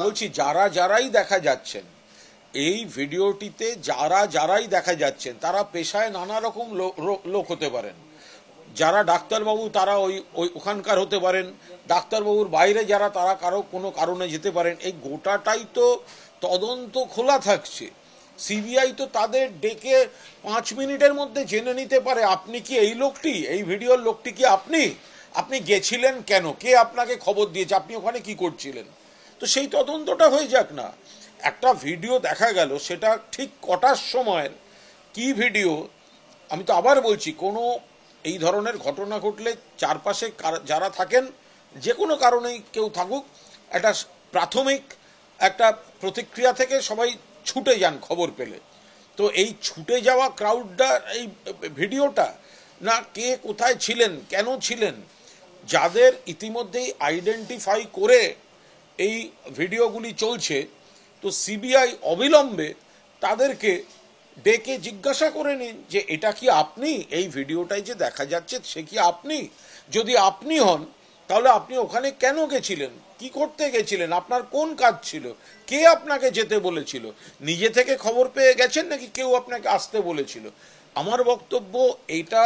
বলছি যারা যারাই দেখা যাচ্ছেন এই ভিডিওটিতে, যারা যারাই দেখা যাচ্ছেন তারা পেশায় নানা রকম লোক হতে পারেন। যারা ডাক্তারবাবু তারা ওখানকার হতে পারেন, ডাক্তারবাবুর বাইরে যারা তারা কোনো কারণে যেতে পারেন। এই গোটাটাই তো তদন্ত খোলা থাকছে। সিবিআই তো তাদের ডেকে 5 মিনিটের মধ্যে জেনে নিতে পারে আপনি কি এই লোকটি, এই ভিডিওর লোকটি কি আপনি, আপনি গেছিলেন কেন, কে আপনাকে খবর দিয়েছে, আপনি ওখানে কি করছিলেন। তো সেই তদন্তটা হয়ে যাক না। একটা ভিডিও দেখা গেল, সেটা ঠিক কটার সময়ের কি ভিডিও, আমি তো আবার বলছি, কোনো এই ধরনের ঘটনা ঘটলে চারপাশে যারা থাকেন, যে কোনো কারণেই কেউ থাকুক, একটা প্রাথমিক একটা প্রতিক্রিয়া থেকে সবাই ছুটে যান খবর পেলে। তো এই ছুটে যাওয়া ক্রাউডটা, এই ভিডিওটা, না কে কোথায় ছিলেন, কেন ছিলেন, যাদের ইতিমধ্যেই আইডেন্টিফাই করে এই ভিডিওগুলি চলছে, তো সিবিআই অবিলম্বে তাদেরকে ডেকে জিজ্ঞাসা করে নিন যে এটা কি আপনি, এই ভিডিওটাই যে দেখা যাচ্ছে সে কি আপনি। যদি আপনি হন তাহলে আপনি ওখানে কেন গেছিলেন, কি করতে গেছিলেন, আপনার কোন কাজ ছিল, কে আপনাকে যেতে বলেছিল, নিজে থেকে খবর পেয়ে গেছেন নাকি কেউ আপনাকে আসতে বলেছিল। আমার বক্তব্য, এইটা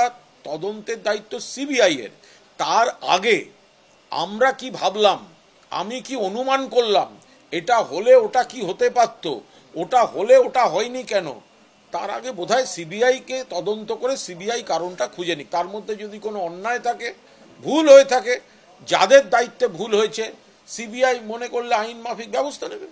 তদন্তের দায়িত্ব সিবিআই এর। তার আগে আমরা কি ভাবলাম, আমি কি অনুমান করলাম, এটা হলে ওটা কি হতে পারত, ওটা হলে ওটা হয়নি কেন, তার আগে বোধহয় সিবিআইকে তদন্ত করে সিবিআই কারণটা খুঁজে নিক। তার মধ্যে যদি কোনো অন্যায় থাকে, ভুল হয়ে থাকে, যাদের দায়িত্বে ভুল হয়েছে, সিবিআই মনে করলে আইন মাফিক ব্যবস্থা নেবে।